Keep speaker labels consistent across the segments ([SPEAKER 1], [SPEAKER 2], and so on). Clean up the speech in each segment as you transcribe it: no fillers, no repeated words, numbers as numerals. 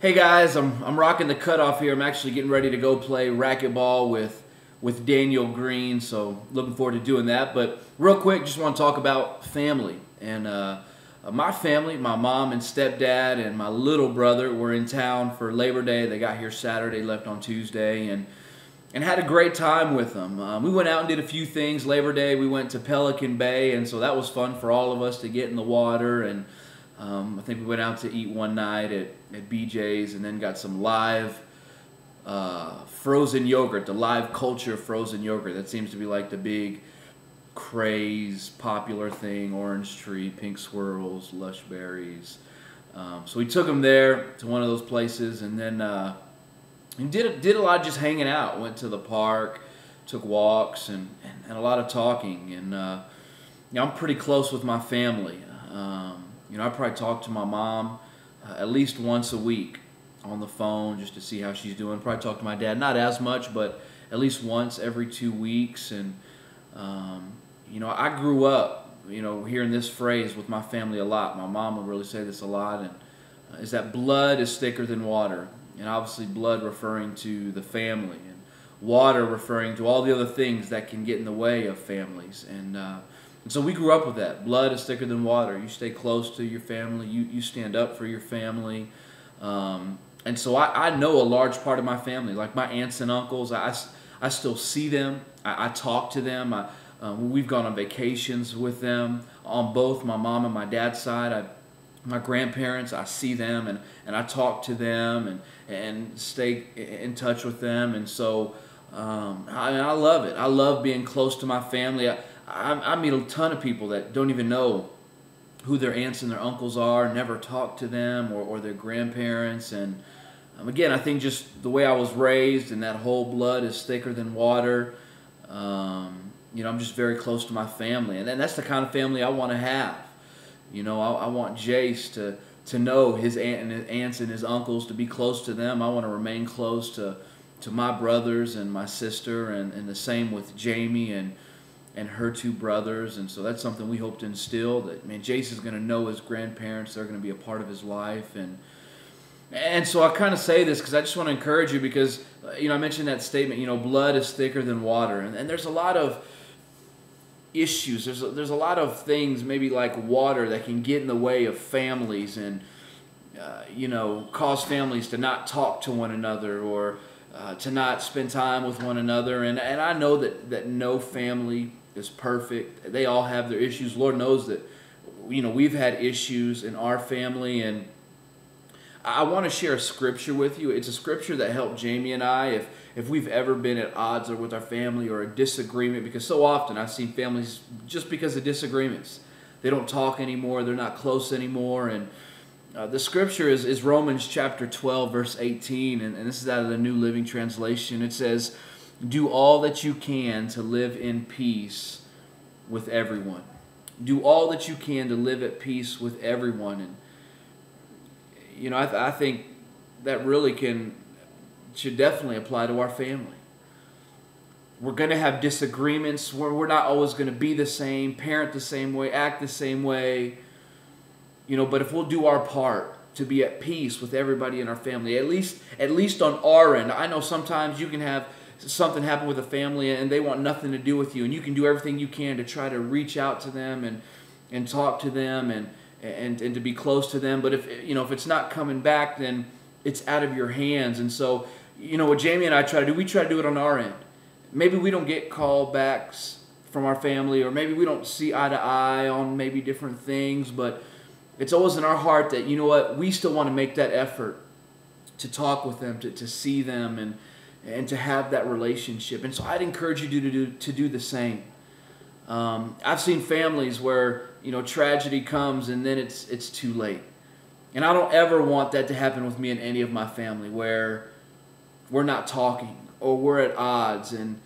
[SPEAKER 1] Hey guys, I'm rocking the cutoff here. I'm actually getting ready to go play racquetball with Daniel Green, so looking forward to doing that. But real quick, just want to talk about family. And my family, my mom and stepdad and my little brother were in town for Labor Day. They got here Saturday, left on Tuesday, and had a great time with them. We went out and did a few things. Labor Day, we went to Pelican Bay, and so that was fun for all of us to get in the water. And I think we went out to eat one night at BJ's and then got some live frozen yogurt, the Live Culture frozen yogurt. That seems to be like the big craze, popular thing. Orange Tree, Pink Swirls, Lush Berries. So we took them there to one of those places, and then did a lot of just hanging out. Went to the park, took walks, and a lot of talking. And I'm pretty close with my family. I probably talk to my mom at least once a week on the phone just to see how she's doing. Probably talk to my dad, not as much, but at least once every 2 weeks. And I grew up, hearing this phrase with my family a lot. My mom would really say this a lot, and is that blood is thicker than water. And obviously blood referring to the family, and water referring to all the other things that can get in the way of families. And so we grew up with that. Blood is thicker than water. You stay close to your family. You stand up for your family. And so I know a large part of my family. Like my aunts and uncles, I still see them. I talk to them. We've gone on vacations with them on both my mom and my dad's side. My grandparents, I see them and I talk to them and stay in touch with them. And so I love it. I love being close to my family. I meet a ton of people that don't even know who their aunts and their uncles are, never talk to them or their grandparents. And again, I think just the way I was raised and that whole blood is thicker than water, I'm just very close to my family. And that's the kind of family I want to have. I want Jace to know his aunts and his uncles, to be close to them. I want to remain close to my brothers and my sister, and the same with Jamie and her two brothers. And so that's something we hope to instill, that, man, Jace is going to know his grandparents. They're going to be a part of his life. And so I kind of say this because I just want to encourage you, because, I mentioned that statement, blood is thicker than water. And there's a lot of issues. There's a lot of things, maybe like water, that can get in the way of families and, cause families to not talk to one another or to not spend time with one another. And I know that no family is perfect. They all have their issues. Lord knows that, we've had issues in our family. And I want to share a scripture with you. It's a scripture that helped Jamie and I if we've ever been at odds or with our family or a disagreement, because so often I've seen families, just because of disagreements, they don't talk anymore, they're not close anymore. And the scripture is Romans chapter 12, verse 18, and this is out of the New Living Translation. It says, "Do all that you can to live in peace with everyone." Do all that you can to live at peace with everyone. And I think that really should definitely apply to our family. We're going to have disagreements. We're not always going to be the same, parent the same way, act the same way. But if we'll do our part to be at peace with everybody in our family, at least on our end. I know sometimes you can have something happen with a family and they want nothing to do with you, and you can do everything you can to try to reach out to them and talk to them and to be close to them. But if it's not coming back, then it's out of your hands. And so, what Jamie and I try to do, we try to do it on our end. Maybe we don't get callbacks from our family, or maybe we don't see eye to eye on maybe different things, but it's always in our heart that, we still want to make that effort to talk with them, to see them, and to have that relationship. And so I'd encourage you to do the same. I've seen families where, tragedy comes and then it's too late. And I don't ever want that to happen with me and any of my family, where we're not talking or we're at odds and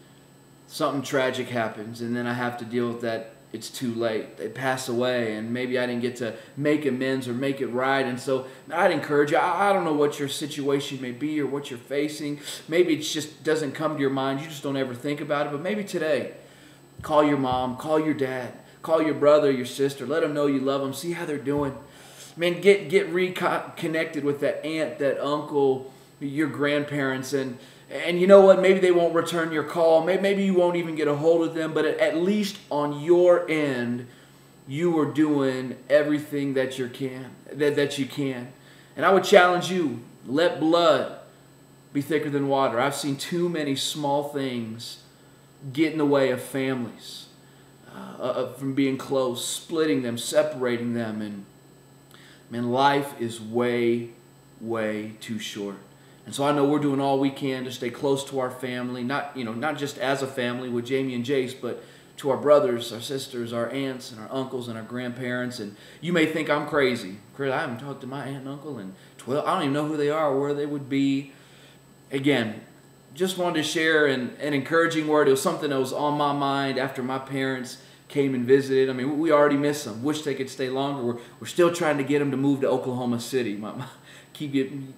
[SPEAKER 1] something tragic happens and then I have to deal with that. It's too late. They pass away and maybe I didn't get to make amends or make it right. And so I'd encourage you, I don't know what your situation may be or what you're facing. Maybe it just doesn't come to your mind. You just don't ever think about it. But maybe today, call your mom, call your dad, call your brother, your sister. Let them know you love them. See how they're doing. man, get reconnected with that aunt, that uncle, your grandparents, and you know what? Maybe they won't return your call. Maybe you won't even get a hold of them. But at least on your end, you are doing everything that you can. And I would challenge you: let blood be thicker than water. I've seen too many small things get in the way of families from being close, splitting them, separating them, and man, life is way, way too short. And so I know we're doing all we can to stay close to our family, not just as a family with Jamie and Jace, but to our brothers, our sisters, our aunts, and our uncles, and our grandparents. And you may think I'm crazy. Chris, I haven't talked to my aunt and uncle in 12. I don't even know who they are or where they would be. Again, just wanted to share an encouraging word. It was something that was on my mind after my parents came and visited. I mean, we already miss them. Wish they could stay longer. We're still trying to get them to move to Oklahoma City. Keep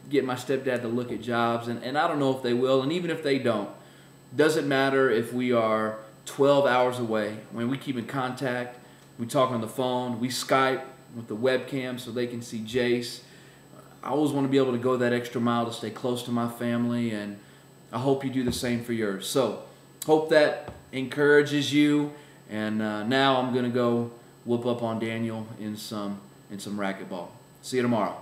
[SPEAKER 1] getting my stepdad to look at jobs, and I don't know if they will. And even if they don't, doesn't matter if we are 12 hours away. When we keep in contact, we talk on the phone, we Skype with the webcam so they can see Jace. I always want to be able to go that extra mile to stay close to my family, and I hope you do the same for yours. So, hope that encourages you. And now I'm going to go whoop up on Daniel in some racquetball. See you tomorrow.